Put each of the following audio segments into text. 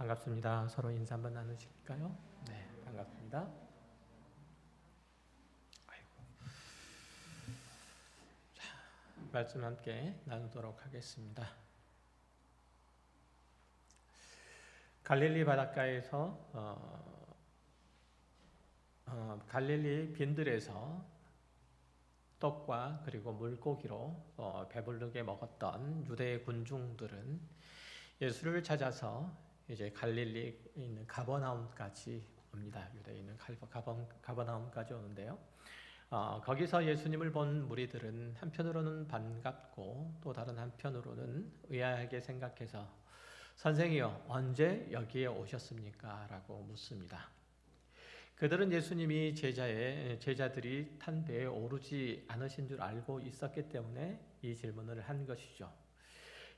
반갑습니다. 서로 인사 한번 나누실까요? 네, 반갑습니다. 자, 말씀 함께 나누도록 하겠습니다. 갈릴리 바닷가에서 갈릴리 빈들에서 떡과 그리고 물고기로 배부르게 먹었던 유대 군중들은 예수를 찾아서 이제 갈릴리에 있는 가버나움까지 옵니다. 유대에 있는 가버나움까지 오는데요. 거기서 예수님을 본 무리들은 한편으로는 반갑고 또 다른 한편으로는 의아하게 생각해서 선생이여 언제 여기에 오셨습니까? 라고 묻습니다. 그들은 예수님이 제자들이 탄 배에 오르지 않으신 줄 알고 있었기 때문에 이 질문을 한 것이죠.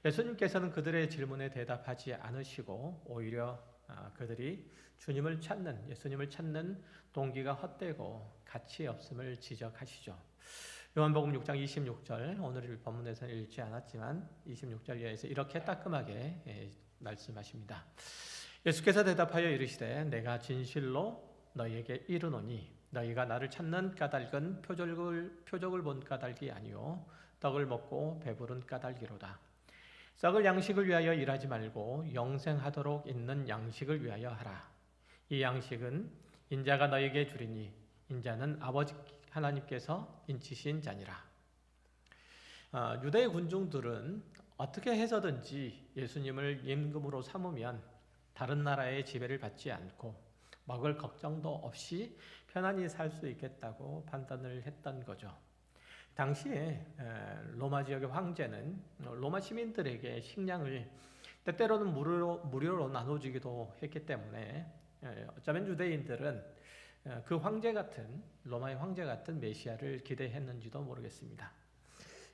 예수님께서는 그들의 질문에 대답하지 않으시고 오히려 그들이 예수님을 찾는 동기가 헛되고 가치 없음을 지적하시죠. 요한복음 6장 26절, 오늘 본문에서는 읽지 않았지만 26절 이하에서 이렇게 따끔하게 말씀하십니다. 예수께서 대답하여 이르시되 내가 진실로 너희에게 이르노니 너희가 나를 찾는 까닭은 표적을 본 까닭이 아니요 떡을 먹고 배부른 까닭이로다. 썩을 양식을 위하여 일하지 말고 영생하도록 있는 양식을 위하여 하라. 이 양식은 인자가 너에게 주리니 인자는 아버지 하나님께서 인치신 자니라. 유대 군중들은 어떻게 해서든지 예수님을 임금으로 삼으면 다른 나라의 지배를 받지 않고 먹을 걱정도 없이 편안히 살 수 있겠다고 판단을 했던 거죠. 당시에 로마 지역의 황제는 로마 시민들에게 식량을 때때로는 무료로 나눠주기도 했기 때문에 어쩌면 유대인들은 그 로마의 황제 같은 메시아를 기대했는지도 모르겠습니다.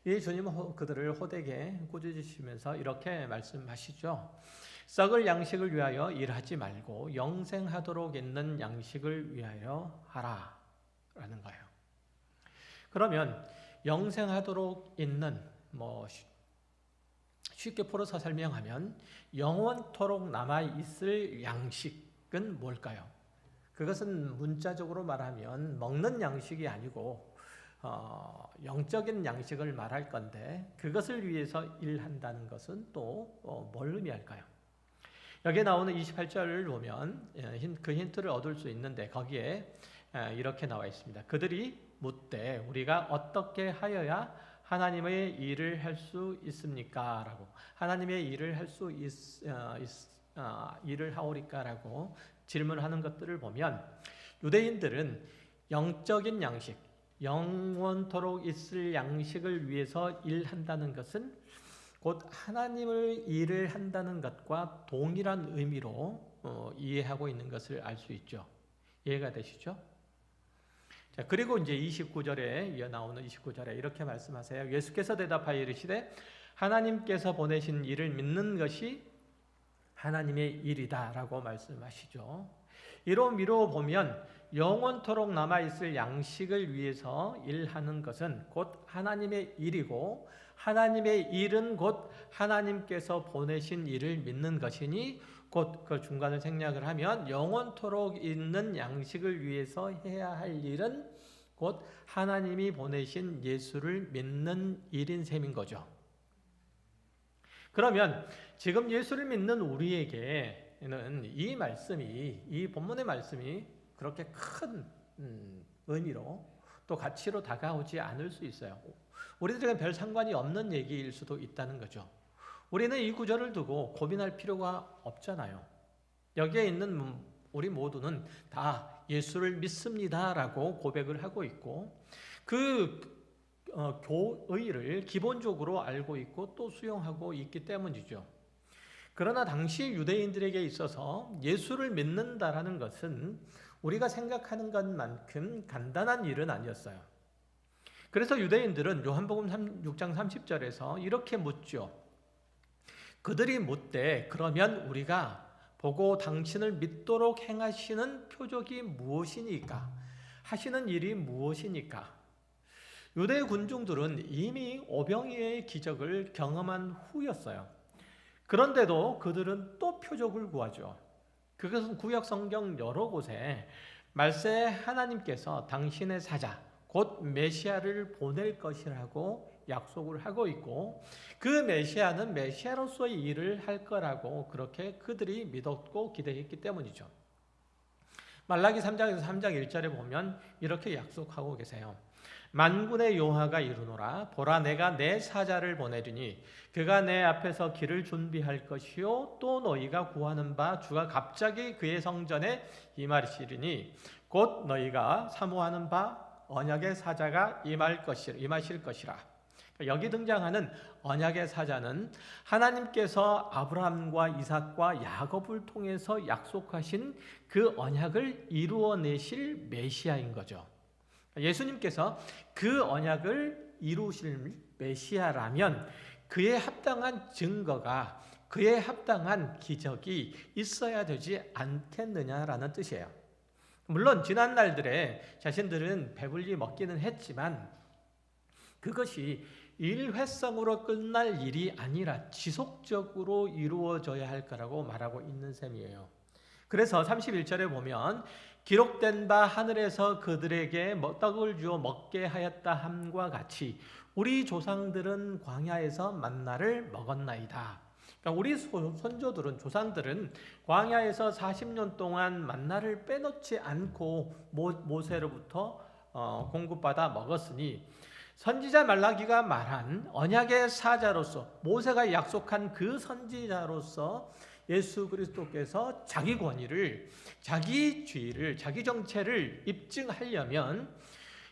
이 주님은 그들을 호되게 꾸짖으시면서 이렇게 말씀하시죠. 썩을 양식을 위하여 일하지 말고 영생하도록 있는 양식을 위하여 하라 라는 거예요. 그러면 영생하도록 있는, 쉽게 풀어서 설명하면 영원토록 남아있을 양식은 뭘까요? 그것은 문자적으로 말하면 먹는 양식이 아니고 영적인 양식을 말할 건데 그것을 위해서 일한다는 것은 또 뭘 의미할까요? 여기에 나오는 28절을 보면 그 힌트를 얻을 수 있는데 거기에 이렇게 나와 있습니다. 그들이 묻되 우리가 어떻게 하여야 하나님의 일을 할 수 있습니까? 라고 하나님의 일을 할 수 일을 하오리까? 라고 질문하는 것들을 보면 유대인들은 영적인 양식, 영원토록 있을 양식을 위해서 일한다는 것은 곧 하나님을 일을 한다는 것과 동일한 의미로 이해하고 있는 것을 알 수 있죠. 이해가 되시죠? 자, 그리고 이제 29절에 나오는 29절에 이렇게 말씀하세요. 예수께서 대답하여 이르시되 하나님께서 보내신 일을 믿는 것이 하나님의 일이다라고 말씀하시죠. 이로 보면 영원토록 남아있을 양식을 위해서 일하는 것은 곧 하나님의 일이고 하나님의 일은 곧 하나님께서 보내신 일을 믿는 것이니 곧 그 중간을 생략을 하면 영원토록 있는 양식을 위해서 해야 할 일은 곧 하나님이 보내신 예수를 믿는 일인 셈인 거죠. 그러면 지금 예수를 믿는 우리에게는 이 본문의 말씀이 그렇게 큰 의미로 또 가치로 다가오지 않을 수 있어요. 우리들에게 별 상관이 없는 얘기일 수도 있다는 거죠. 우리는 이 구절을 두고 고민할 필요가 없잖아요. 여기에 있는 우리 모두는 다 예수를 믿습니다라고 고백을 하고 있고 그 교의를 기본적으로 알고 있고 또 수용하고 있기 때문이죠. 그러나 당시 유대인들에게 있어서 예수를 믿는다라는 것은 우리가 생각하는 것만큼 간단한 일은 아니었어요. 그래서 유대인들은 요한복음 6장 30절에서 이렇게 묻죠. 그들이 묻되 그러면 우리가 보고 당신을 믿도록 행하시는 표적이 무엇이니까? 하시는 일이 무엇이니까? 유대 군중들은 이미 오병이어의 기적을 경험한 후였어요. 그런데도 그들은 또 표적을 구하죠. 그것은 구약 성경 여러 곳에 말세 하나님께서 당신의 사자 곧 메시아를 보낼 것이라고 약속을 하고 있고, 그 메시아는 메시아로서의 일을 할 거라고 그렇게 그들이 믿었고 기대했기 때문이죠. 말라기 3장에서 3장 1절에 보면 이렇게 약속하고 계세요. 만군의 여호와가 이르노라. 보라, 내가 내 사자를 보내리니 그가 내 앞에서 길을 준비할 것이요 또 너희가 구하는 바 주가 갑자기 그의 성전에 임하시리니 곧 너희가 사모하는 바 언약의 사자가 임하실 것이라. 여기 등장하는 언약의 사자는 하나님께서 아브라함과 이삭과 야곱을 통해서 약속하신 그 언약을 이루어내실 메시아인 거죠. 예수님께서 그 언약을 이루실 메시아라면 그에 합당한 증거가, 그에 합당한 기적이 있어야 되지 않겠느냐라는 뜻이에요. 물론 지난 날들에 자신들은 배불리 먹기는 했지만 그것이 일회성으로 끝날 일이 아니라 지속적으로 이루어져야 할 거라고 말하고 있는 셈이에요. 그래서 31절에 보면 기록된 바 하늘에서 그들에게 떡을 주어 먹게 하였다 함과 같이 우리 조상들은 광야에서 만나를 먹었나이다. 그러니까 우리 선조들은, 조상들은 광야에서 40년 동안 만나를 빼놓지 않고 모세로부터 공급받아 먹었으니 선지자 말라기가 말한 언약의 사자로서, 모세가 약속한 그 선지자로서 예수 그리스도께서 자기 권위를, 자기 주의를, 자기 정체를 입증하려면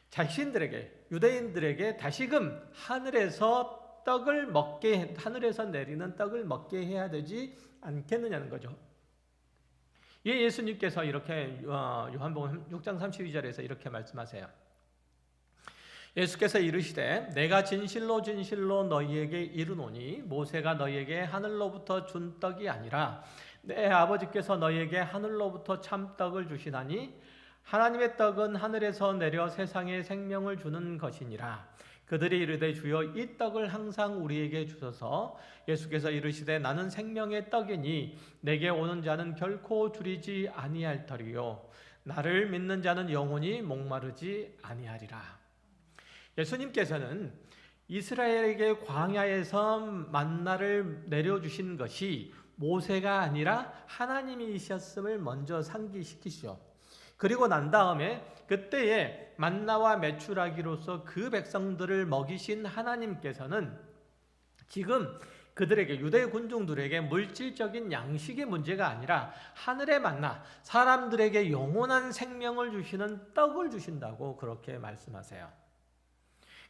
자신들에게, 유대인들에게 다시금 하늘에서 내리는 떡을 먹게 해야 되지 않겠느냐는 거죠. 예수님께서 이렇게 요한복음 6장 32절에서 이렇게 말씀하세요. 예수께서 이르시되 내가 진실로 진실로 너희에게 이르노니 모세가 너희에게 하늘로부터 준 떡이 아니라 내 아버지께서 너희에게 하늘로부터 참떡을 주시나니 하나님의 떡은 하늘에서 내려 세상에 생명을 주는 것이니라. 그들이 이르되 주여 이 떡을 항상 우리에게 주소서. 예수께서 이르시되 나는 생명의 떡이니 내게 오는 자는 결코 줄이지 아니할 터리요 나를 믿는 자는 영원히 목마르지 아니하리라. 예수님께서는 이스라엘에게 광야에서 만나를 내려주신 것이 모세가 아니라 하나님이셨음을 먼저 상기시키시죠. 그리고 난 다음에 그때에 만나와 메추라기로서 그 백성들을 먹이신 하나님께서는 지금 그들에게, 유대 군중들에게 물질적인 양식의 문제가 아니라 하늘의 만나, 사람들에게 영원한 생명을 주시는 떡을 주신다고 그렇게 말씀하세요.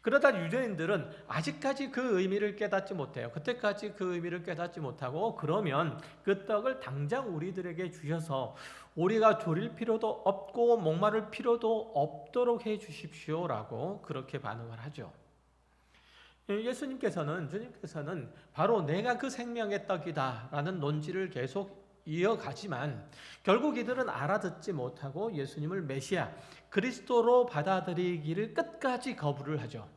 그러다 유대인들은 아직까지 그 의미를 깨닫지 못해요. 그때까지 그 의미를 깨닫지 못하고, 그러면 그 떡을 당장 우리들에게 주셔서 우리가 졸릴 필요도 없고 목마를 필요도 없도록 해 주십시오라고 그렇게 반응을 하죠. 주님께서는 바로 내가 그 생명의 떡이다라는 논지를 계속 이어가지만 결국 이들은 알아듣지 못하고 예수님을 메시아, 그리스도로 받아들이기를 끝까지 거부를 하죠.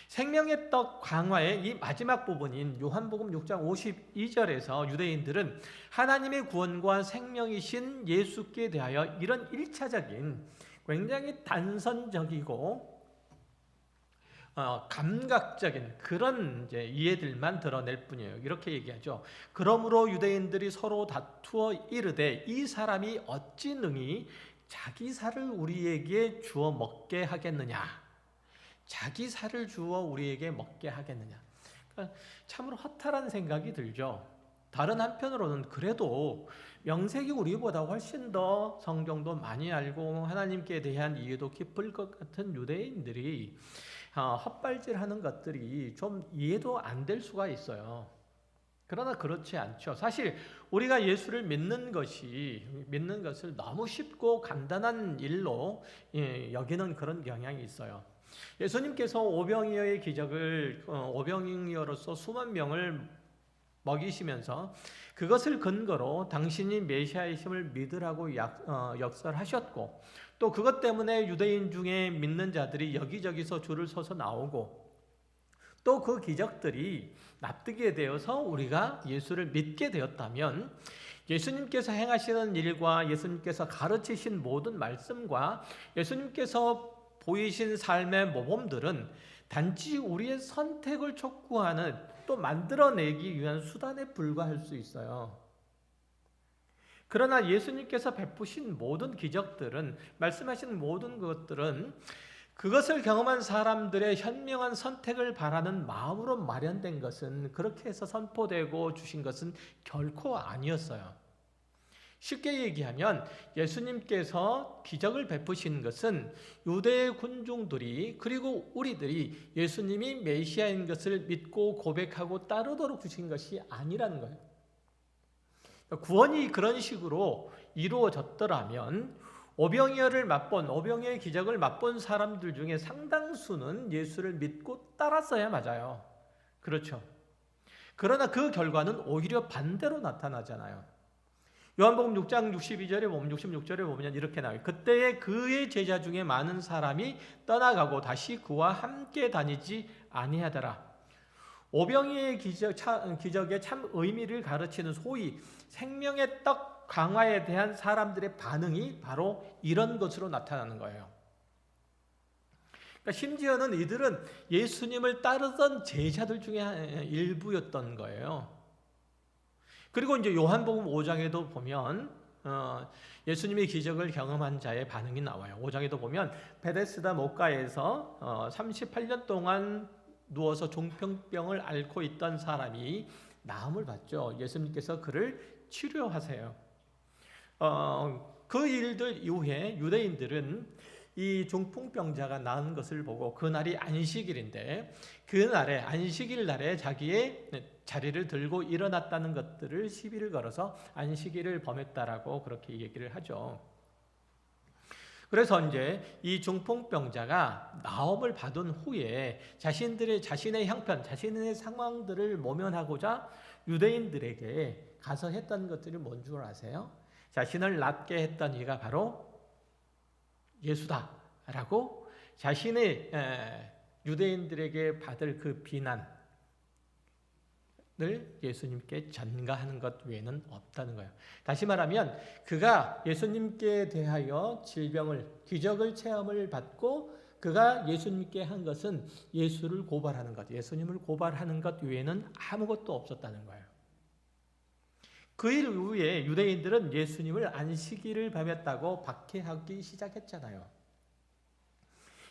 생명의 떡 강화의 이 마지막 부분인 요한복음 6장 52절에서 유대인들은 하나님의 구원과 생명이신 예수께 대하여 이런 1차적인 굉장히 단선적이고 감각적인 그런 이제 이해들만 드러낼 뿐이에요. 이렇게 얘기하죠. 그러므로 유대인들이 서로 다투어 이르되 이 사람이 어찌 능히 자기 살을 우리에게 주어 먹게 하겠느냐. 자기 살을 주어 우리에게 먹게 하겠느냐. 그러니까 참으로 허탈한 생각이 들죠. 다른 한편으로는 그래도 명색이 우리보다 훨씬 더 성경도 많이 알고 하나님께 대한 이해도 깊을 것 같은 유대인들이 헛발질하는 것들이 좀 이해도 안 될 수가 있어요. 그러나 그렇지 않죠. 사실 우리가 예수를 믿는 것을 너무 쉽고 간단한 일로 여기는 그런 경향이 있어요. 예수님께서 오병이어의 기적을, 오병이어로서 수만 명을 먹이시면서 그것을 근거로 당신이 메시아이심을 믿으라고 역설하셨고, 또 그것 때문에 유대인 중에 믿는 자들이 여기저기서 줄을 서서 나오고, 또 그 기적들이 납득이 되어서 우리가 예수를 믿게 되었다면 예수님께서 행하시는 일과 예수님께서 가르치신 모든 말씀과 예수님께서 보이신 삶의 모범들은 단지 우리의 선택을 촉구하는, 또 만들어내기 위한 수단에 불과할 수 있어요. 그러나 예수님께서 베푸신 모든 기적들은, 말씀하신 모든 것들은 그것을 경험한 사람들의 현명한 선택을 바라는 마음으로 마련된 것은, 그렇게 해서 선포되고 주신 것은 결코 아니었어요. 쉽게 얘기하면 예수님께서 기적을 베푸신 것은 유대 군중들이, 그리고 우리들이 예수님이 메시아인 것을 믿고 고백하고 따르도록 주신 것이 아니라는 거예요. 구원이 그런 식으로 이루어졌더라면 오병이어의 기적을 맛본 사람들 중에 상당수는 예수를 믿고 따랐어야 맞아요. 그렇죠. 그러나 그 결과는 오히려 반대로 나타나잖아요. 요한복음 6장 62절에 보면, 66절에 보면 이렇게 나와요. 그때에 그의 제자 중에 많은 사람이 떠나가고 다시 그와 함께 다니지 아니하더라. 오병이의 기적의 참 의미를 가르치는 소위 생명의 떡 강화에 대한 사람들의 반응이 바로 이런 것으로 나타나는 거예요. 그러니까 심지어는 이들은 예수님을 따르던 제자들 중에 일부였던 거예요. 그리고 이제 요한복음 5장에도 보면 예수님의 기적을 경험한 자의 반응이 나와요. 5장에도 보면 베데스다 못가에서 38년 동안 누워서 종편병을 앓고 있던 사람이 나음을 받죠. 예수님께서 그를 치료하세요. 그 일들 이후에 유대인들은 이 중풍병자가 나은 것을 보고, 그날이 안식일인데 그날에, 안식일 날에 자기의 자리를 들고 일어났다는 것들을 시비를 걸어서 안식일을 범했다라고 그렇게 얘기를 하죠. 그래서 이제 이 중풍병자가 나음을 받은 후에 자신의 형편, 자신의 상황들을 모면하고자 유대인들에게 가서 했던 것들이 뭔 줄 아세요? 자신을 낫게 했던 이가 바로 예수다라고 자신의 유대인들에게 받을 그 비난을 예수님께 전가하는 것 외에는 없다는 거예요. 다시 말하면 그가 예수님께 대하여 기적을 체험을 받고 그가 예수님께 한 것은 예수를 고발하는 것, 예수님을 고발하는 것 외에는 아무것도 없었다는 거예요. 그 일 이후에 유대인들은 예수님을 안식일을 범했다고 박해하기 시작했잖아요.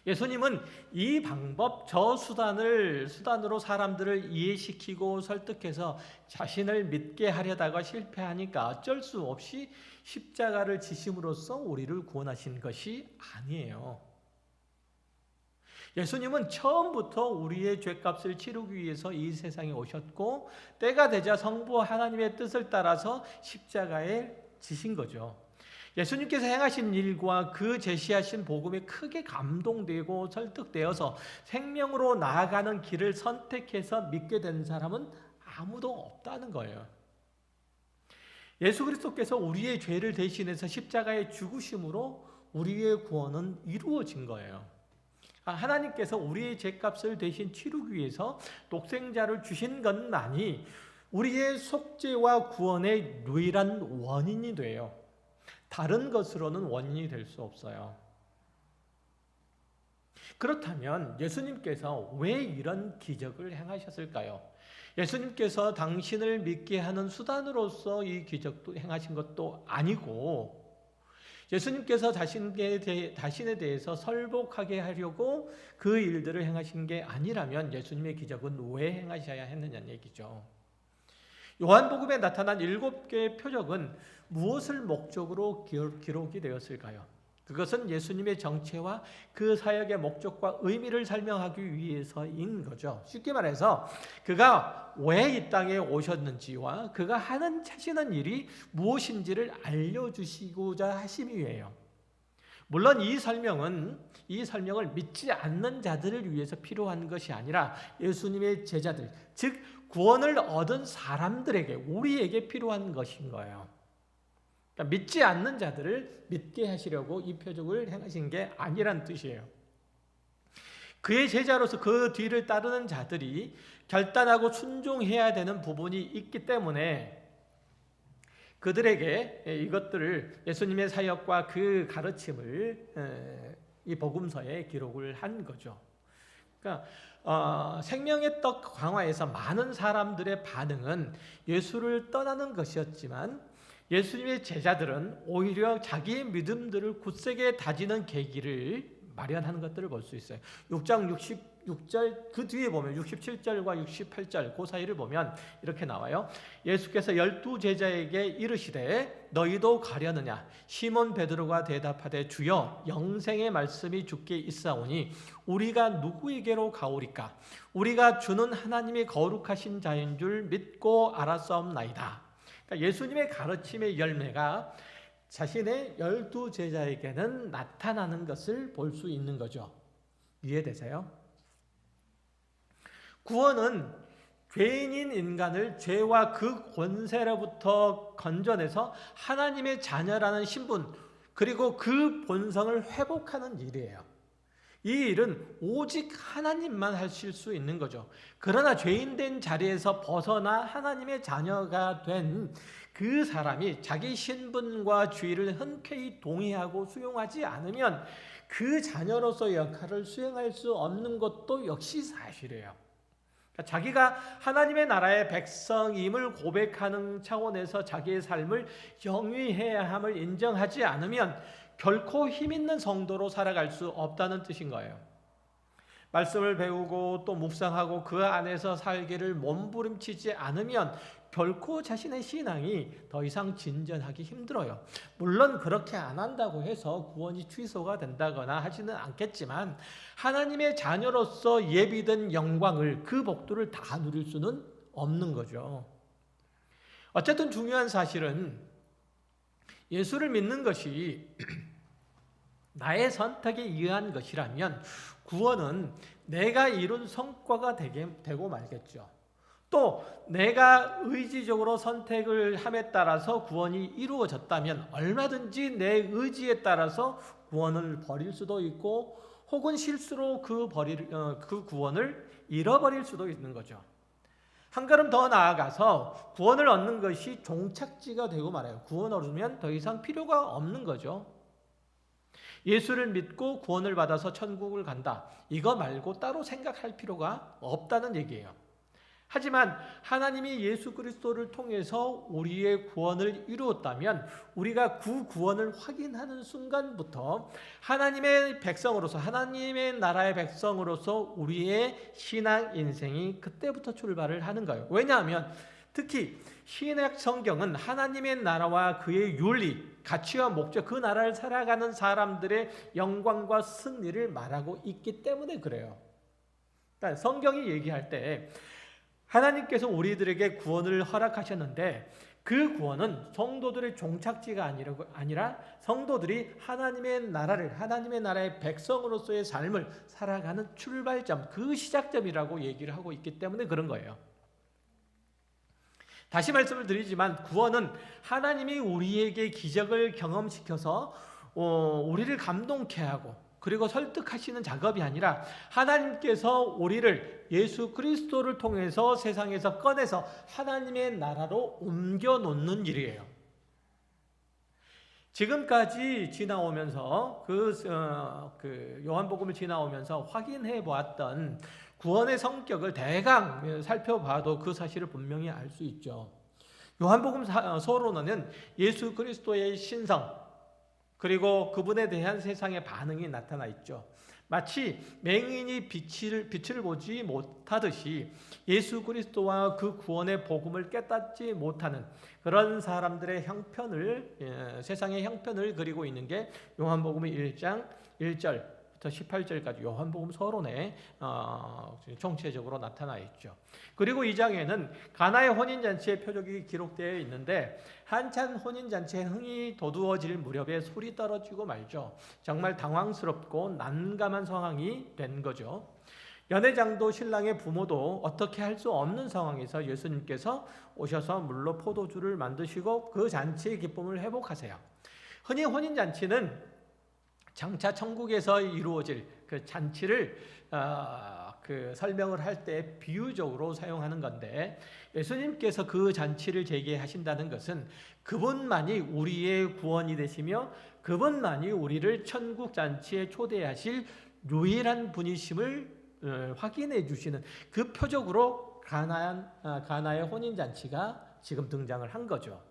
예수님은 이 방법, 저 수단으로 사람들을 이해시키고 설득해서 자신을 믿게 하려다가 실패하니까 어쩔 수 없이 십자가를 지심으로써 우리를 구원하신 것이 아니에요. 예수님은 처음부터 우리의 죄값을 치르기 위해서 이 세상에 오셨고, 때가 되자 성부 하나님의 뜻을 따라서 십자가에 지신 거죠. 예수님께서 행하신 일과 그 제시하신 복음에 크게 감동되고 설득되어서 생명으로 나아가는 길을 선택해서 믿게 된 사람은 아무도 없다는 거예요. 예수 그리스도께서 우리의 죄를 대신해서 십자가에 죽으심으로 우리의 구원은 이루어진 거예요. 하나님께서 우리의 죄값을 대신 치르기 위해서 독생자를 주신 것만이 우리의 속죄와 구원의 유일한 원인이 돼요. 다른 것으로는 원인이 될 수 없어요. 그렇다면 예수님께서 왜 이런 기적을 행하셨을까요? 예수님께서 당신을 믿게 하는 수단으로서 이 기적도 행하신 것도 아니고, 예수님께서 자신에 대해서 설복하게 하려고 그 일들을 행하신 게 아니라면 예수님의 기적은 왜 행하셔야 했느냐는 얘기죠. 요한복음에 나타난 7개의 표적은 무엇을 목적으로 기록이 되었을까요? 그것은 예수님의 정체와 그 사역의 목적과 의미를 설명하기 위해서인 거죠. 쉽게 말해서 그가 왜 이 땅에 오셨는지와 그가 하시는 일이 무엇인지를 알려주시고자 하심이에요. 물론 이 설명을 믿지 않는 자들을 위해서 필요한 것이 아니라 예수님의 제자들, 즉 구원을 얻은 사람들에게, 우리에게 필요한 것인 거예요. 그러니까 믿지 않는 자들을 믿게 하시려고 이 표적을 행하신 게 아니란 뜻이에요. 그의 제자로서 그 뒤를 따르는 자들이 결단하고 순종해야 되는 부분이 있기 때문에 그들에게 이것들을 예수님의 사역과 그 가르침을 이 복음서에 기록을 한 거죠. 그러니까 생명의 떡 강화에서 많은 사람들의 반응은 예수를 떠나는 것이었지만 예수님의 제자들은 오히려 자기의 믿음들을 굳세게 다지는 계기를 마련하는 것들을 볼 수 있어요. 6장 66절 그 뒤에 보면 67절과 68절 그 사이를 보면 이렇게 나와요. 예수께서 12제자에게 이르시되 너희도 가려느냐? 시몬 베드로가 대답하되 주여 영생의 말씀이 주께 있사오니 우리가 누구에게로 가오리까? 우리가 주는 하나님이 거룩하신 자인 줄 믿고 알았사옵나이다. 그러니까 예수님의 가르침의 열매가 자신의 12제자에게는 나타나는 것을 볼 수 있는 거죠. 이해되세요? 구원은 죄인인 인간을 죄와 그 권세로부터 건져내서 하나님의 자녀라는 신분 그리고 그 본성을 회복하는 일이에요. 이 일은 오직 하나님만 하실 수 있는 거죠. 그러나 죄인된 자리에서 벗어나 하나님의 자녀가 된 그 사람이 자기 신분과 죄를 흔쾌히 동의하고 수용하지 않으면 그 자녀로서 역할을 수행할 수 없는 것도 역시 사실이에요. 자기가 하나님의 나라의 백성임을 고백하는 차원에서 자기의 삶을 영위해야 함을 인정하지 않으면 결코 힘있는 성도로 살아갈 수 없다는 뜻인 거예요. 말씀을 배우고 또 묵상하고 그 안에서 살기를 몸부림치지 않으면 결코 자신의 신앙이 더 이상 진전하기 힘들어요. 물론 그렇게 안 한다고 해서 구원이 취소가 된다거나 하지는 않겠지만 하나님의 자녀로서 예비된 영광을 그 복들을 다 누릴 수는 없는 거죠. 어쨌든 중요한 사실은 예수를 믿는 것이 나의 선택에 의한 것이라면 구원은 내가 이룬 성과가 되고 말겠죠. 또 내가 의지적으로 선택을 함에 따라서 구원이 이루어졌다면 얼마든지 내 의지에 따라서 구원을 버릴 수도 있고 혹은 실수로 그 구원을 잃어버릴 수도 있는 거죠. 한 걸음 더 나아가서 구원을 얻는 것이 종착지가 되고 말아요. 구원을 얻으면 더 이상 필요가 없는 거죠. 예수를 믿고 구원을 받아서 천국을 간다. 이거 말고 따로 생각할 필요가 없다는 얘기예요. 하지만 하나님이 예수 그리스도를 통해서 우리의 구원을 이루었다면 우리가 그 구원을 확인하는 순간부터 하나님의 백성으로서 하나님의 나라의 백성으로서 우리의 신앙 인생이 그때부터 출발을 하는 거예요. 왜냐하면 특히 신약 성경은 하나님의 나라와 그의 윤리, 가치와 목적, 그 나라를 살아가는 사람들의 영광과 승리를 말하고 있기 때문에 그래요. 그러니까 성경이 얘기할 때 하나님께서 우리들에게 구원을 허락하셨는데 그 구원은 성도들의 종착지가 아니라 성도들이 하나님의 나라의 백성으로서의 삶을 살아가는 출발점, 그 시작점이라고 얘기를 하고 있기 때문에 그런 거예요. 다시 말씀을 드리지만 구원은 하나님이 우리에게 기적을 경험시켜서 우리를 감동케 하고 그리고 설득하시는 작업이 아니라 하나님께서 우리를 예수 그리스도를 통해서 세상에서 꺼내서 하나님의 나라로 옮겨놓는 일이에요. 지금까지 지나오면서 요한복음을 지나오면서 확인해 보았던 구원의 성격을 대강 살펴봐도 그 사실을 분명히 알 수 있죠. 요한복음 서론에는 예수 그리스도의 신성 그리고 그분에 대한 세상의 반응이 나타나 있죠. 마치 맹인이 빛을 보지 못하듯이 예수 그리스도와 그 구원의 복음을 깨닫지 못하는 그런 사람들의 세상의 형편을 그리고 있는 게 요한복음 1장 1절부터 18절까지 요한복음 서론에 총체적으로 나타나 있죠. 그리고 이 장에는 가나의 혼인잔치의 표적이 기록되어 있는데 한참 혼인잔치에 흥이 돋우어질 무렵에 소리 떨어지고 말죠. 정말 당황스럽고 난감한 상황이 된 거죠. 연회장도 신랑의 부모도 어떻게 할 수 없는 상황에서 예수님께서 오셔서 물로 포도주를 만드시고 그 잔치의 기쁨을 회복하세요. 흔히 혼인잔치는 장차 천국에서 이루어질 그 잔치를 그 설명을 할 때 비유적으로 사용하는 건데, 예수님께서 그 잔치를 재개하신다는 것은 그분만이 우리의 구원이 되시며 그분만이 우리를 천국 잔치에 초대하실 유일한 분이심을 확인해 주시는 그 표적으로 가나의 혼인 잔치가 지금 등장을 한 거죠.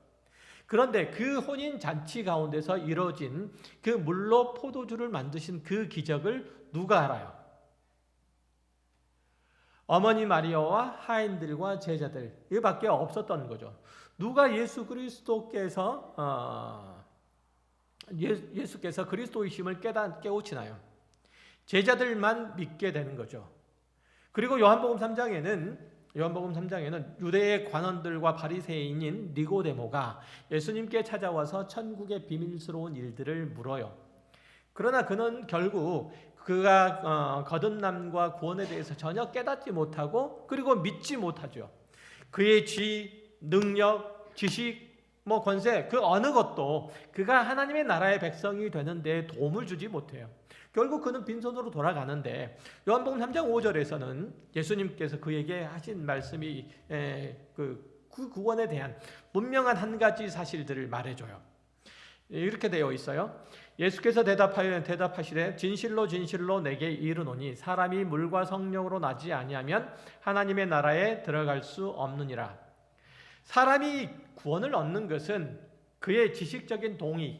그런데 그 혼인 잔치 가운데서 이루어진 그 물로 포도주를 만드신 그 기적을 누가 알아요? 어머니 마리아와 하인들과 제자들, 이밖에 없었던 거죠. 누가 예수께서 그리스도이심을 깨우치나요? 제자들만 믿게 되는 거죠. 그리고 요한복음 3장에는 유대의 관원들과 바리새인인 니고데모가 예수님께 찾아와서 천국의 비밀스러운 일들을 물어요. 그러나 그는 결국 그가 거듭남과 구원에 대해서 전혀 깨닫지 못하고 그리고 믿지 못하죠. 그의 능력, 지식, 권세 그 어느 것도 그가 하나님의 나라의 백성이 되는데 도움을 주지 못해요. 결국 그는 빈손으로 돌아가는데 요한복음 3장 5절에서는 예수님께서 그에게 하신 말씀이 그 구원에 대한 분명한 한 가지 사실들을 말해줘요. 이렇게 되어 있어요. 예수께서 대답하시되 진실로 진실로 내게 이르노니 사람이 물과 성령으로 나지 아니하면 하나님의 나라에 들어갈 수 없느니라. 사람이 구원을 얻는 것은 그의 지식적인 동의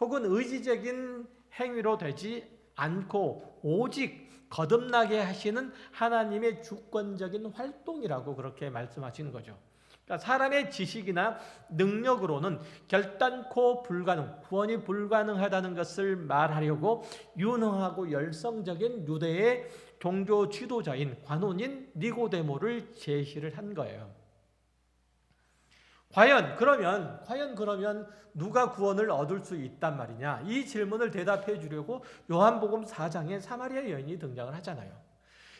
혹은 의지적인 행위로 되지 않고 오직 거듭나게 하시는 하나님의 주권적인 활동이라고 그렇게 말씀하시는 거죠. 그러니까 사람의 지식이나 능력으로는 결단코 구원이 불가능하다는 것을 말하려고 유능하고 열성적인 유대의 종교 지도자인 관원인 니고데모를 제시를 한 거예요. 과연 그러면 누가 구원을 얻을 수 있단 말이냐? 이 질문을 대답해 주려고 요한복음 4장에 사마리아 여인이 등장을 하잖아요.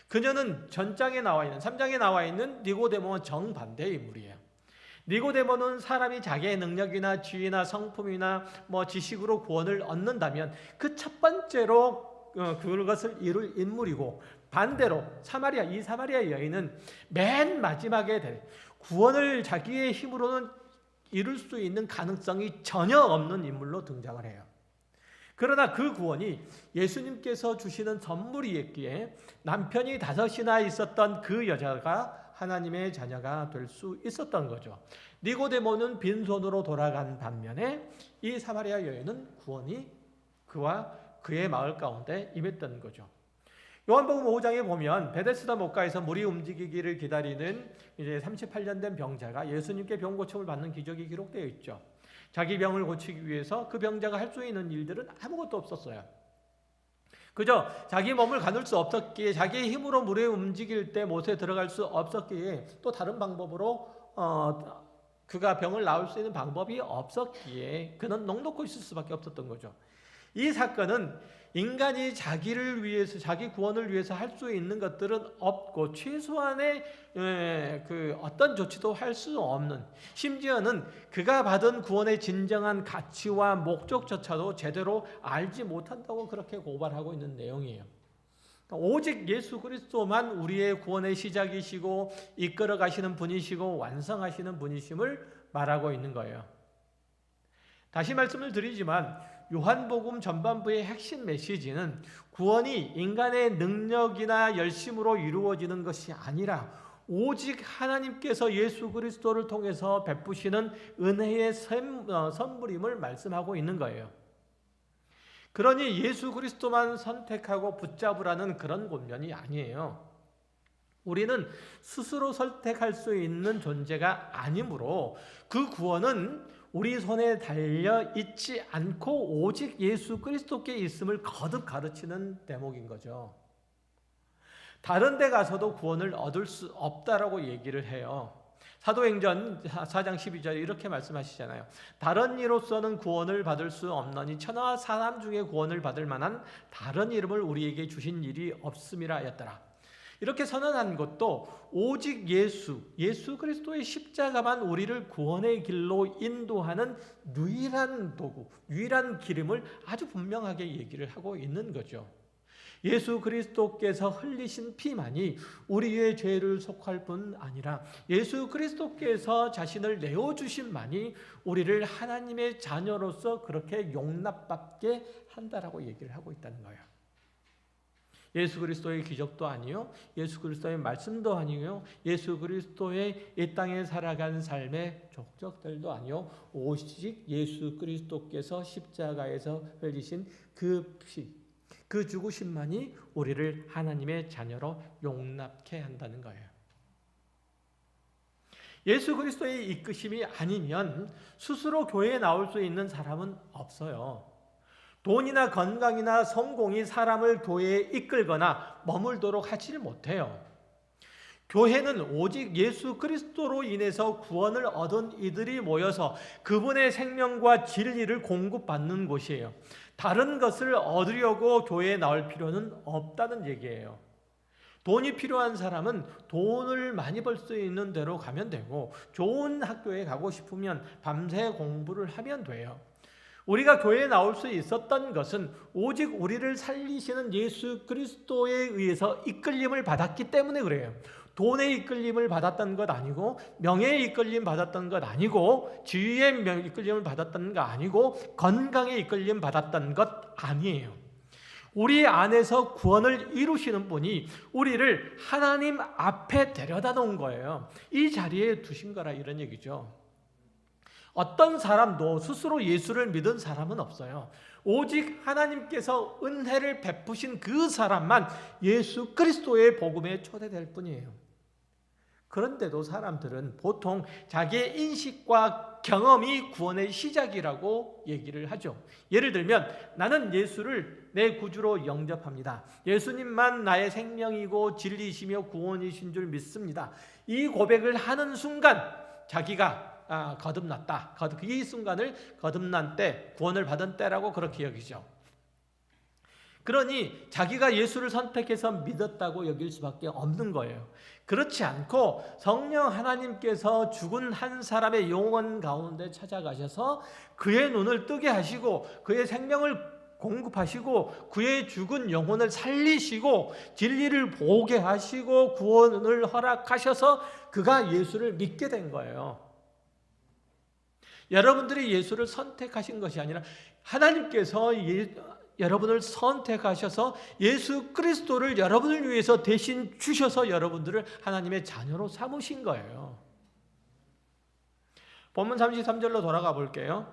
그녀는 전장에 나와 있는 3장에 나와 있는 니고데모와 정반대의 인물이에요. 니고데모는 사람이 자기의 능력이나 지위나 성품이나 지식으로 구원을 얻는다면 그 첫 번째로 그것을 이룰 인물이고, 반대로 이 사마리아 여인은 맨 마지막에 구원을 자기의 힘으로는 이룰 수 있는 가능성이 전혀 없는 인물로 등장을 해요. 그러나 그 구원이 예수님께서 주시는 선물이었기에 남편이 5이나 있었던 그 여자가 하나님의 자녀가 될 수 있었던 거죠. 니고데모는 빈손으로 돌아간 반면에 이 사마리아 여인은 구원이 그와 그의 마을 가운데 임했던 거죠. 요한복음 5장에 보면 베데스다 목가에서 물이 움직이기를 기다리는 이제 38년 된 병자가 예수님께 병 고침을 받는 기적이 기록되어 있죠. 자기 병을 고치기 위해서 그 병자가 할 수 있는 일들은 아무것도 없었어요. 그저 자기 몸을 가눌 수 없었기에, 자기의 힘으로 물에 움직일 때 못에 들어갈 수 없었기에, 또 다른 방법으로 그가 병을 나을 수 있는 방법이 없었기에 그는 넋놓고 있을 수밖에 없었던 거죠. 이 사건은 인간이 자기를 위해서, 자기 구원을 위해서 할 수 있는 것들은 없고 최소한의 어떤 조치도 할 수 없는, 심지어는 그가 받은 구원의 진정한 가치와 목적조차도 제대로 알지 못한다고 그렇게 고발하고 있는 내용이에요. 오직 예수 그리스도만 우리의 구원의 시작이시고 이끌어 가시는 분이시고 완성하시는 분이심을 말하고 있는 거예요. 다시 말씀을 드리지만 요한복음 전반부의 핵심 메시지는 구원이 인간의 능력이나 열심으로 이루어지는 것이 아니라 오직 하나님께서 예수 그리스도를 통해서 베푸시는 은혜의 선물임을 말씀하고 있는 거예요. 그러니 예수 그리스도만 선택하고 붙잡으라는 그런 권면이 아니에요. 우리는 스스로 선택할 수 있는 존재가 아니므로 그 구원은 우리 손에 달려 있지 않고 오직 예수 그리스도께 있음을 거듭 가르치는 대목인 거죠. 다른 데 가서도 구원을 얻을 수 없다라고 얘기를 해요. 사도행전 4장 12절에 이렇게 말씀하시잖아요. 다른 이로서는 구원을 받을 수 없나니 천하 사람 중에 구원을 받을 만한 다른 이름을 우리에게 주신 일이 없음이라 하였더라. 이렇게 선언한 것도 오직 예수 그리스도의 십자가만 우리를 구원의 길로 인도하는 유일한 도구, 유일한 기름을 아주 분명하게 얘기를 하고 있는 거죠. 예수 그리스도께서 흘리신 피만이 우리의 죄를 속할 뿐 아니라 예수 그리스도께서 자신을 내어주심만이 우리를 하나님의 자녀로서 그렇게 용납받게 한다라고 얘기를 하고 있다는 거예요. 예수 그리스도의 기적도 아니요, 예수 그리스도의 말씀도 아니요, 예수 그리스도의 이 땅에 살아간 삶의 족적들도 아니요, 오직 예수 그리스도께서 십자가에서 흘리신 그 피, 그 죽으심만이 우리를 하나님의 자녀로 용납케 한다는 거예요. 예수 그리스도의 이끄심이 아니면 스스로 교회에 나올 수 있는 사람은 없어요. 돈이나 건강이나 성공이 사람을 교회에 이끌거나 머물도록 하지 못해요. 교회는 오직 예수 그리스도로 인해서 구원을 얻은 이들이 모여서 그분의 생명과 진리를 공급받는 곳이에요. 다른 것을 얻으려고 교회에 나올 필요는 없다는 얘기예요. 돈이 필요한 사람은 돈을 많이 벌 수 있는 데로 가면 되고, 좋은 학교에 가고 싶으면 밤새 공부를 하면 돼요. 우리가 교회에 나올 수 있었던 것은 오직 우리를 살리시는 예수 그리스도에 의해서 이끌림을 받았기 때문에 그래요. 돈의 이끌림을 받았던 것 아니고, 명예의 이끌림 받았던 것 아니고, 지위의 이끌림을 받았던 것 아니고, 건강의 이끌림 받았던 것 아니에요. 우리 안에서 구원을 이루시는 분이 우리를 하나님 앞에 데려다 놓은 거예요. 이 자리에 두신 거라 이런 얘기죠. 어떤 사람도 스스로 예수를 믿은 사람은 없어요. 오직 하나님께서 은혜를 베푸신 그 사람만 예수 그리스도의 복음에 초대될 뿐이에요. 그런데도 사람들은 보통 자기의 인식과 경험이 구원의 시작이라고 얘기를 하죠. 예를 들면 나는 예수를 내 구주로 영접합니다. 예수님만 나의 생명이고 진리이시며 구원이신 줄 믿습니다. 이 고백을 하는 순간 자기가 거듭났다. 이 순간을 거듭난 때, 구원을 받은 때라고 그렇게 여기죠. 그러니 자기가 예수를 선택해서 믿었다고 여길 수밖에 없는 거예요. 그렇지 않고 성령 하나님께서 죽은 한 사람의 영혼 가운데 찾아가셔서 그의 눈을 뜨게 하시고 그의 생명을 공급하시고 그의 죽은 영혼을 살리시고 진리를 보게 하시고 구원을 허락하셔서 그가 예수를 믿게 된 거예요. 여러분들이 예수를 선택하신 것이 아니라 하나님께서 여러분을 선택하셔서 예수 그리스도를 여러분을 위해서 대신 주셔서 여러분들을 하나님의 자녀로 삼으신 거예요. 본문 33절로 돌아가 볼게요.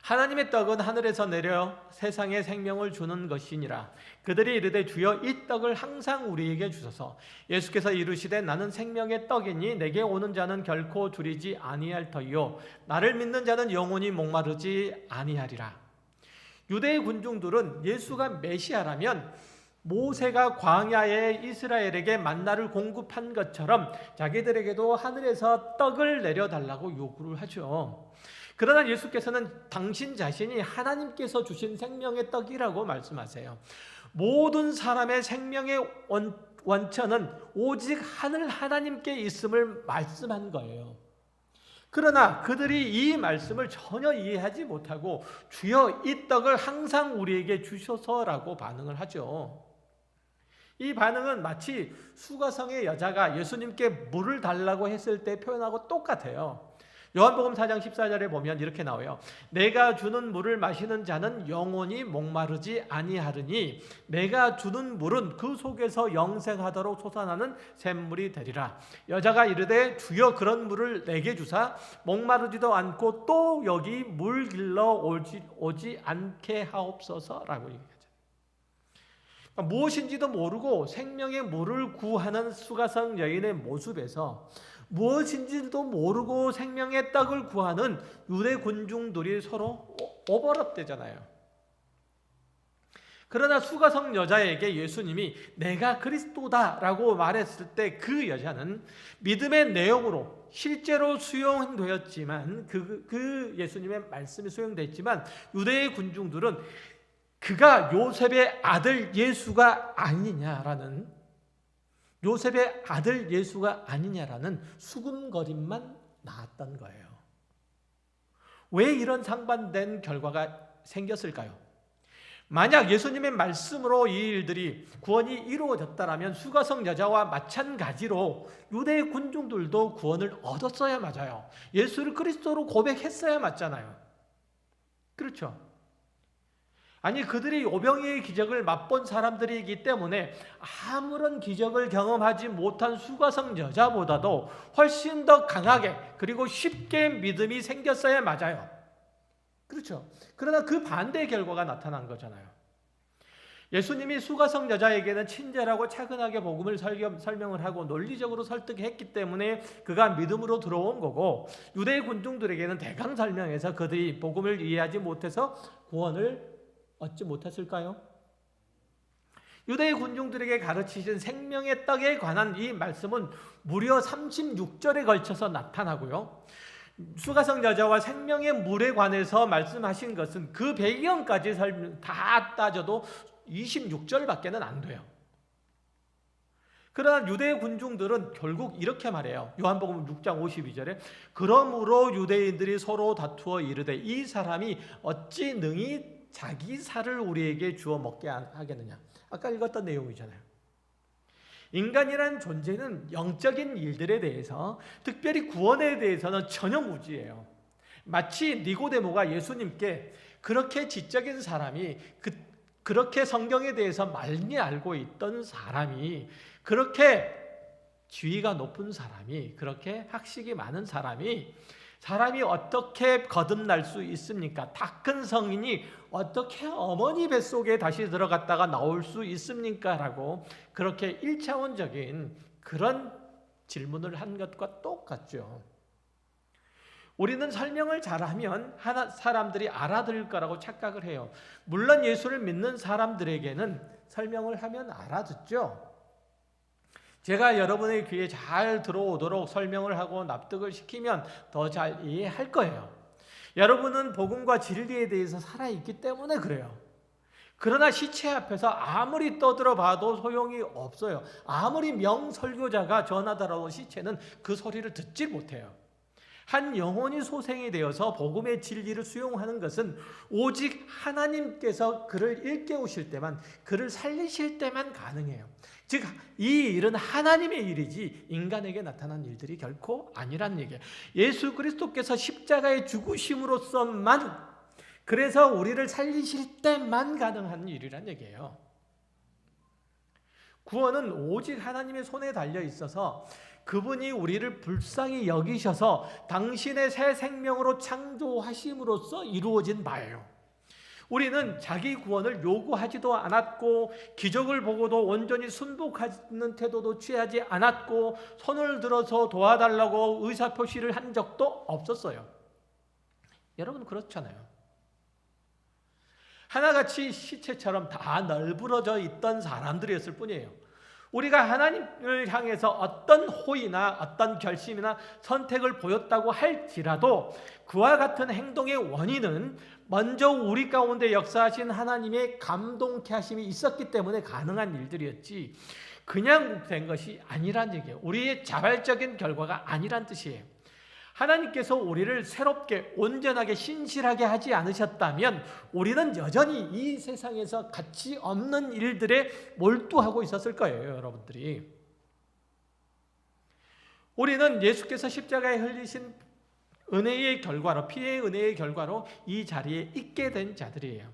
하나님의 떡은 하늘에서 내려 세상에 생명을 주는 것이니라. 그들이 이르되 주여 이 떡을 항상 우리에게 주소서. 예수께서 이르시되 나는 생명의 떡이니 내게 오는 자는 결코 줄이지 아니할 터이요 나를 믿는 자는 영원히 목마르지 아니하리라. 유대의 군중들은 예수가 메시아라면 모세가 광야에 이스라엘에게 만나를 공급한 것처럼 자기들에게도 하늘에서 떡을 내려달라고 요구를 하죠. 그러나 예수께서는 당신 자신이 하나님께서 주신 생명의 떡이라고 말씀하세요. 모든 사람의 생명의 원천은 오직 하늘 하나님께 있음을 말씀한 거예요. 그러나 그들이 이 말씀을 전혀 이해하지 못하고 주여 이 떡을 항상 우리에게 주셔서라고 반응을 하죠. 이 반응은 마치 수가성의 여자가 예수님께 물을 달라고 했을 때 표현하고 똑같아요. 요한복음 4장 14절에 보면 이렇게 나와요. 내가 주는 물을 마시는 자는 영원히 목마르지 아니하리니 내가 주는 물은 그 속에서 영생하도록 솟아나는 샘물이 되리라. 여자가 이르되 주여 그런 물을 내게 주사 목마르지도 않고 또 여기 물 길러 오지 않게 하옵소서라고 얘기하죠. 그러니까 무엇인지도 모르고 생명의 물을 구하는 수가성 여인의 모습에서 무엇인지도 모르고 생명의 떡을 구하는 유대 군중들이 서로 오버랩되잖아요. 그러나 수가성 여자에게 예수님이 내가 그리스도다라고 말했을 때 그 여자는 믿음의 내용으로 실제로 수용되었지만 그 예수님의 말씀이 수용됐지만 유대의 군중들은 그가 요셉의 아들 예수가 아니냐라는 요셉의 아들 예수가 아니냐라는 수군거림만 나왔던 거예요. 왜 이런 상반된 결과가 생겼을까요? 만약 예수님의 말씀으로 이 일들이 구원이 이루어졌다면 수가성 여자와 마찬가지로 유대 군중들도 구원을 얻었어야 맞아요. 예수를 그리스도로 고백했어야 맞잖아요. 그렇죠? 아니, 그들이 오병이의 기적을 맛본 사람들이기 때문에 아무런 기적을 경험하지 못한 수가성 여자보다도 훨씬 더 강하게 그리고 쉽게 믿음이 생겼어야 맞아요. 그렇죠? 그러나 그 반대의 결과가 나타난 거잖아요. 예수님이 수가성 여자에게는 친절하고 차근하게 복음을 설명을 하고 논리적으로 설득했기 때문에 그가 믿음으로 들어온 거고, 유대 군중들에게는 대강 설명해서 그들이 복음을 이해하지 못해서 구원을 얻지 못했을까요? 유대 군중들에게 가르치신 생명의 떡에 관한 이 말씀은 무려 36절에 걸쳐서 나타나고요. 수가성 여자와 생명의 물에 관해서 말씀하신 것은 그 배경까지 다 따져도 26절밖에는 안 돼요. 그러나 유대 군중들은 결국 이렇게 말해요. 요한복음 6장 52절에 그러므로 유대인들이 서로 다투어 이르되 이 사람이 어찌 능히 자기 살을 우리에게 주어 먹게 하겠느냐. 아까 읽었던 내용이잖아요. 인간이란 존재는 영적인 일들에 대해서, 특별히 구원에 대해서는 전혀 무지해요. 마치 니고데모가 예수님께 그렇게 지적인 사람이, 그렇게 성경에 대해서 많이 알고 있던 사람이, 그렇게 지위가 높은 사람이, 그렇게 학식이 많은 사람이 어떻게 거듭날 수 있습니까? 다 큰 성인이 어떻게 어머니 뱃속에 다시 들어갔다가 나올 수 있습니까? 라고 그렇게 1차원적인 그런 질문을 한 것과 똑같죠. 우리는 설명을 잘하면 사람들이 알아들을 거라고 착각을 해요. 물론 예수를 믿는 사람들에게는 설명을 하면 알아듣죠. 제가 여러분의 귀에 잘 들어오도록 설명을 하고 납득을 시키면 더 잘 이해할 거예요. 여러분은 복음과 진리에 대해서 살아있기 때문에 그래요. 그러나 시체 앞에서 아무리 떠들어봐도 소용이 없어요. 아무리 명설교자가 전하더라도 시체는 그 소리를 듣지 못해요. 한 영혼이 소생이 되어서 복음의 진리를 수용하는 것은 오직 하나님께서 그를 일깨우실 때만, 그를 살리실 때만 가능해요. 즉, 이 일은 하나님의 일이지 인간에게 나타난 일들이 결코 아니란 얘기예요. 예수 그리스도께서 십자가의 죽으심으로써만, 그래서 우리를 살리실 때만 가능한 일이란 얘기예요. 구원은 오직 하나님의 손에 달려 있어서 그분이 우리를 불쌍히 여기셔서 당신의 새 생명으로 창조하심으로써 이루어진 바예요. 우리는 자기 구원을 요구하지도 않았고, 기적을 보고도 온전히 순복하는 태도도 취하지 않았고, 손을 들어서 도와달라고 의사표시를 한 적도 없었어요. 여러분 그렇잖아요. 하나같이 시체처럼 다 널브러져 있던 사람들이었을 뿐이에요. 우리가 하나님을 향해서 어떤 호의나 어떤 결심이나 선택을 보였다고 할지라도 그와 같은 행동의 원인은 먼저 우리 가운데 역사하신 하나님의 감동케 하심이 있었기 때문에 가능한 일들이었지, 그냥 된 것이 아니란 얘기예요. 우리의 자발적인 결과가 아니란 뜻이에요. 하나님께서 우리를 새롭게 온전하게 신실하게 하지 않으셨다면 우리는 여전히 이 세상에서 가치 없는 일들에 몰두하고 있었을 거예요, 여러분들이. 우리는 예수께서 십자가에 흘리신 은혜의 결과로, 피의 은혜의 결과로 이 자리에 있게 된 자들이에요.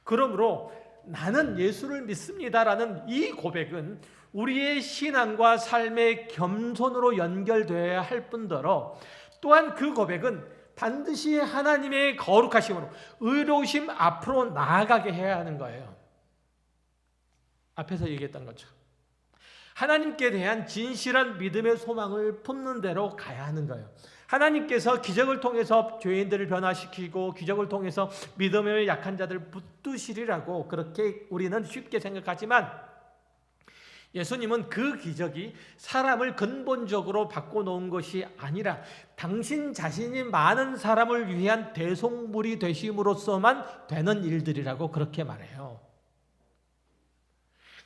그러므로 나는 예수를 믿습니다라는 이 고백은 우리의 신앙과 삶의 겸손으로 연결되어야 할 뿐더러, 또한 그 고백은 반드시 하나님의 거룩하심으로 의로우심 앞으로 나아가게 해야 하는 거예요. 앞에서 얘기했던 것처럼 하나님께 대한 진실한 믿음의 소망을 품는 대로 가야 하는 거예요. 하나님께서 기적을 통해서 죄인들을 변화시키고 기적을 통해서 믿음의 약한 자들을 붙드시리라고 그렇게 우리는 쉽게 생각하지만, 예수님은 그 기적이 사람을 근본적으로 바꿔놓은 것이 아니라 당신 자신이 많은 사람을 위한 대속물이 되심으로써만 되는 일들이라고 그렇게 말해요.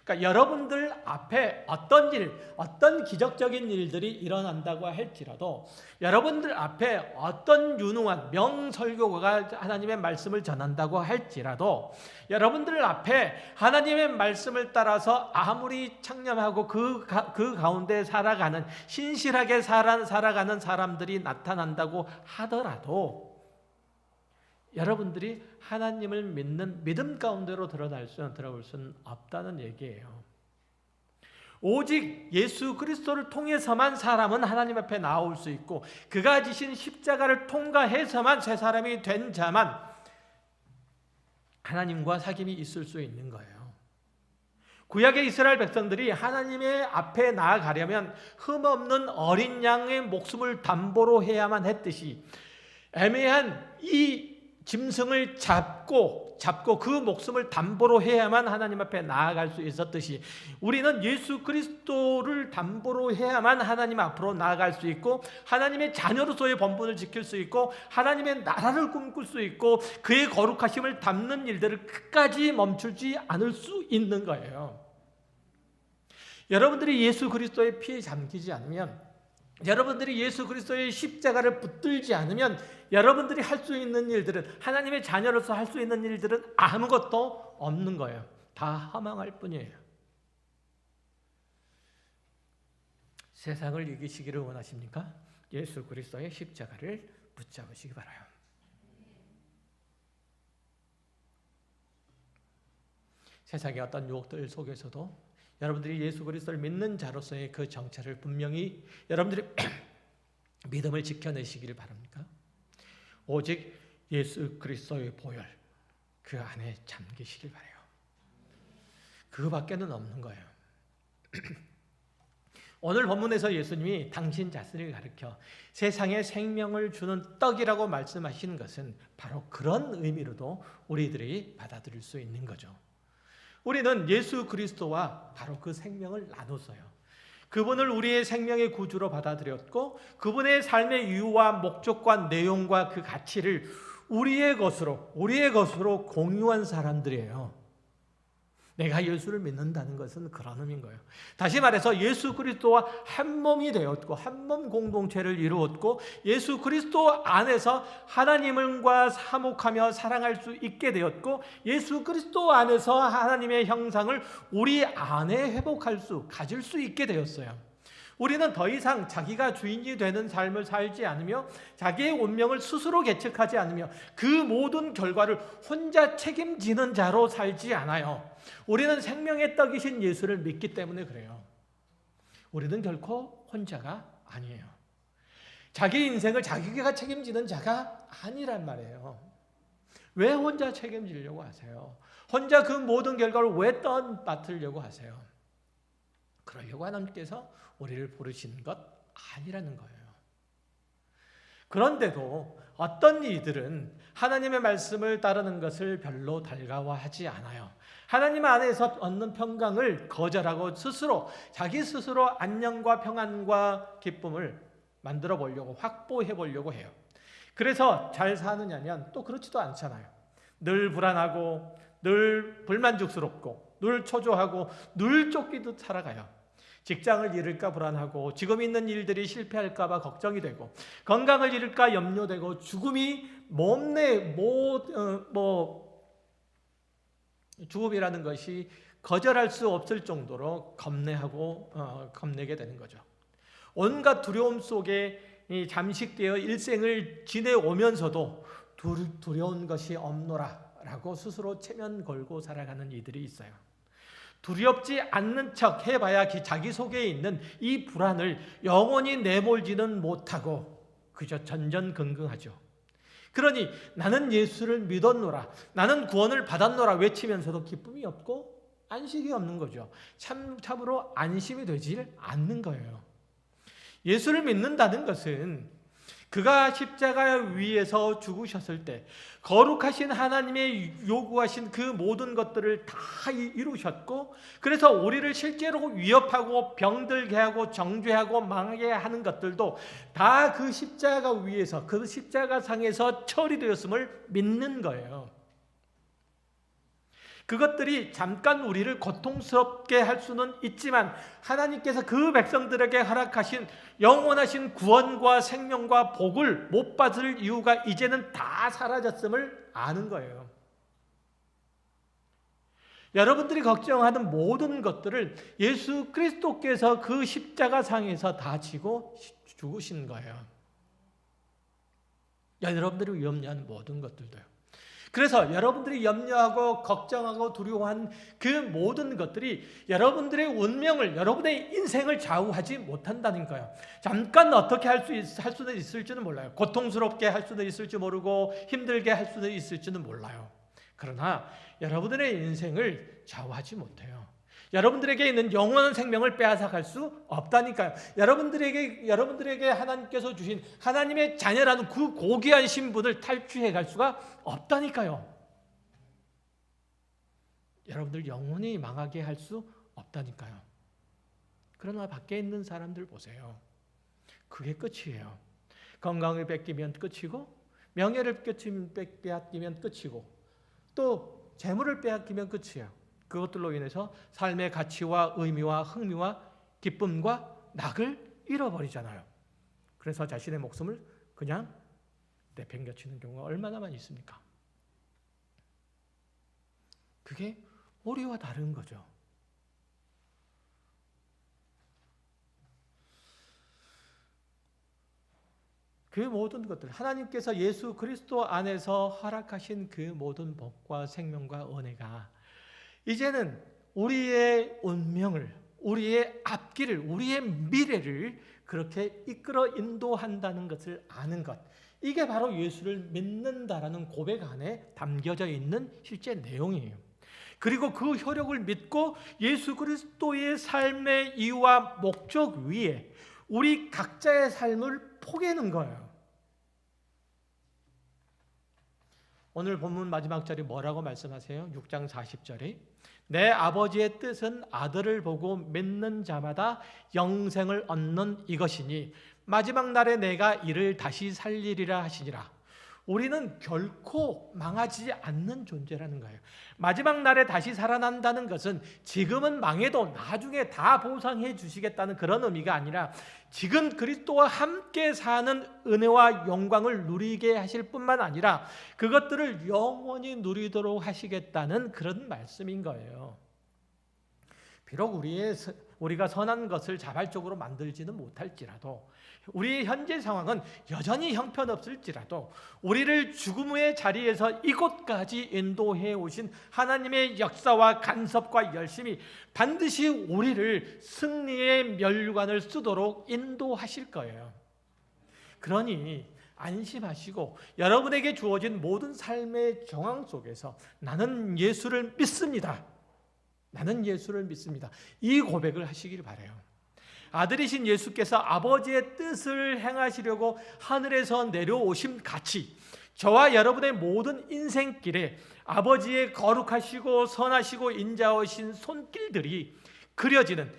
그러니까 여러분들 앞에 어떤 기적적인 일들이 일어난다고 할지라도, 여러분들 앞에 어떤 유능한 명설교가 하나님의 말씀을 전한다고 할지라도, 여러분들 앞에 하나님의 말씀을 따라서 아무리 창념하고 그 가운데 살아가는, 신실하게 살아가는 사람들이 나타난다고 하더라도 여러분들이 하나님을 믿는 믿음 가운데로 들어올 수는 없다는 얘기예요. 오직 예수 그리스도를 통해서만 사람은 하나님 앞에 나올 수 있고, 그가 지신 십자가를 통과해서만 새 사람이 된 자만 하나님과 사귐이 있을 수 있는 거예요. 구약의 이스라엘 백성들이 하나님의 앞에 나아가려면 흠없는 어린 양의 목숨을 담보로 해야만 했듯이, 애매한 이 짐승을 잡고 그 목숨을 담보로 해야만 하나님 앞에 나아갈 수 있었듯이, 우리는 예수 그리스도를 담보로 해야만 하나님 앞으로 나아갈 수 있고, 하나님의 자녀로서의 본분을 지킬 수 있고, 하나님의 나라를 꿈꿀 수 있고, 그의 거룩하심을 담는 일들을 끝까지 멈추지 않을 수 있는 거예요. 여러분들이 예수 그리스도의 피에 잠기지 않으면, 여러분들이 예수 그리스도의 십자가를 붙들지 않으면, 여러분들이 할 수 있는 일들은, 하나님의 자녀로서 할 수 있는 일들은 아무것도 없는 거예요. 다 허망할 뿐이에요. 세상을 이기시기를 원하십니까? 예수 그리스도의 십자가를 붙잡으시기 바라요. 세상의 어떤 유혹들 속에서도 여러분들이 예수 그리스도를 믿는 자로서의 그 정체를 분명히 여러분들이 믿음을 지켜내시기를 바랍니까? 오직 예수 그리스도의 보혈, 그 안에 잠기시길 바라요. 그거밖에는 없는 거예요. 오늘 본문에서 예수님이 당신 자신을 가리켜 세상에 생명을 주는 떡이라고 말씀하신 것은 바로 그런 의미로도 우리들이 받아들일 수 있는 거죠. 우리는 예수 그리스도와 바로 그 생명을 나눴어요. 그분을 우리의 생명의 구주로 받아들였고, 그분의 삶의 이유와 목적과 내용과 그 가치를 우리의 것으로 공유한 사람들이에요. 내가 예수를 믿는다는 것은 그런 의미인 거예요. 다시 말해서 예수 그리스도와 한 몸이 되었고, 한 몸 공동체를 이루었고, 예수 그리스도 안에서 하나님과 화목하며 사랑할 수 있게 되었고, 예수 그리스도 안에서 하나님의 형상을 우리 안에 가질 수 있게 되었어요. 우리는 더 이상 자기가 주인이 되는 삶을 살지 않으며, 자기의 운명을 스스로 개척하지 않으며, 그 모든 결과를 혼자 책임지는 자로 살지 않아요. 우리는 생명의 떡이신 예수를 믿기 때문에 그래요. 우리는 결코 혼자가 아니에요. 자기 인생을 자기가 책임지는 자가 아니란 말이에요. 왜 혼자 책임지려고 하세요? 혼자 그 모든 결과를 왜 떠맡으려고 하세요? 그러려고 하나님께서 우리를 부르신 것 아니라는 거예요. 그런데도 어떤 이들은 하나님의 말씀을 따르는 것을 별로 달가워하지 않아요. 하나님 안에서 얻는 평강을 거절하고 자기 스스로 안녕과 평안과 기쁨을 만들어 보려고, 확보해 보려고 해요. 그래서 잘 사느냐면 또 그렇지도 않잖아요. 늘 불안하고, 늘 불만족스럽고, 늘 초조하고, 늘 쫓기듯 살아가요. 직장을 잃을까 불안하고, 지금 있는 일들이 실패할까 봐 걱정이 되고, 건강을 잃을까 염려되고, 죽음이 죽음이라는 것이 거절할 수 없을 정도로 겁내게 되는 거죠. 온갖 두려움 속에 잠식되어 일생을 지내오면서도 두려운 것이 없노라라고 스스로 체면 걸고 살아가는 이들이 있어요. 두렵지 않는 척 해봐야 자기 속에 있는 이 불안을 영원히 내몰지는 못하고 그저 전전긍긍하죠. 그러니 나는 예수를 믿었노라, 나는 구원을 받았노라 외치면서도 기쁨이 없고 안식이 없는 거죠. 참으로 안심이 되질 않는 거예요. 예수를 믿는다는 것은 그가 십자가 위에서 죽으셨을 때 거룩하신 하나님의 요구하신 그 모든 것들을 다 이루셨고, 그래서 우리를 실제로 위협하고 병들게 하고 정죄하고 망하게 하는 것들도 다 그 십자가 위에서, 그 십자가 상에서 처리되었음을 믿는 거예요. 그것들이 잠깐 우리를 고통스럽게 할 수는 있지만 하나님께서 그 백성들에게 허락하신 영원하신 구원과 생명과 복을 못 받을 이유가 이제는 다 사라졌음을 아는 거예요. 여러분들이 걱정하는 모든 것들을 예수 그리스도께서 그 십자가상에서 다 지고 죽으신 거예요. 여러분들이 염려하는 모든 것들도요. 그래서 여러분들이 염려하고 걱정하고 두려워한 그 모든 것들이 여러분들의 운명을, 여러분의 인생을 좌우하지 못한다는 거예요. 잠깐 어떻게 할 수는 있을지는 몰라요. 고통스럽게 할 수는 있을지 모르고 힘들게 할 수는 있을지는 몰라요. 그러나 여러분들의 인생을 좌우하지 못해요. 여러분들에게 있는 영원한 생명을 빼앗아갈 수 없다니까요. 여러분들에게 하나님께서 주신 하나님의 자녀라는 그 고귀한 신분을 탈취해 갈 수가 없다니까요. 여러분들 영원히 망하게 할 수 없다니까요. 그러나 밖에 있는 사람들 보세요. 그게 끝이에요. 건강을 뺏기면 끝이고, 명예를 빼앗기면 끝이고, 또 재물을 빼앗기면 끝이에요. 그것들로 인해서 삶의 가치와 의미와 흥미와 기쁨과 낙을 잃어버리잖아요. 그래서 자신의 목숨을 그냥 내팽개치는 경우가 얼마나 많이 있습니까? 그게 우리와 다른 거죠. 그 모든 것들, 하나님께서 예수 그리스도 안에서 허락하신 그 모든 복과 생명과 은혜가 이제는 우리의 운명을, 우리의 앞길을, 우리의 미래를 그렇게 이끌어 인도한다는 것을 아는 것, 이게 바로 예수를 믿는다라는 고백 안에 담겨져 있는 실제 내용이에요. 그리고 그 효력을 믿고 예수 그리스도의 삶의 이유와 목적 위에 우리 각자의 삶을 포개는 거예요. 오늘 본문 마지막 절이 뭐라고 말씀하세요? 6장 40절에 내 아버지의 뜻은 아들을 보고 믿는 자마다 영생을 얻는 이것이니 마지막 날에 내가 이를 다시 살리리라 하시니라. 우리는 결코 망하지 않는 존재라는 거예요. 마지막 날에 다시 살아난다는 것은 지금은 망해도 나중에 다 보상해 주시겠다는 그런 의미가 아니라 지금 그리스도와 함께 사는 은혜와 영광을 누리게 하실 뿐만 아니라 그것들을 영원히 누리도록 하시겠다는 그런 말씀인 거예요. 비록 우리가 선한 것을 자발적으로 만들지는 못할지라도 우리의 현재 상황은 여전히 형편없을지라도 우리를 죽음의 자리에서 이곳까지 인도해 오신 하나님의 역사와 간섭과 열심이 반드시 우리를 승리의 멸류관을 쓰도록 인도하실 거예요. 그러니 안심하시고 여러분에게 주어진 모든 삶의 정황 속에서 나는 예수를 믿습니다. 나는 예수를 믿습니다. 이 고백을 하시길 바라요. 아들이신 예수께서 아버지의 뜻을 행하시려고 하늘에서 내려오심 같이 저와 여러분의 모든 인생길에 아버지의 거룩하시고 선하시고 인자하신 손길들이 그려지는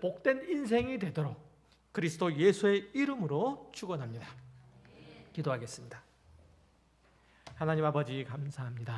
복된 인생이 되도록 그리스도 예수의 이름으로 축원합니다. 기도하겠습니다. 하나님 아버지 감사합니다.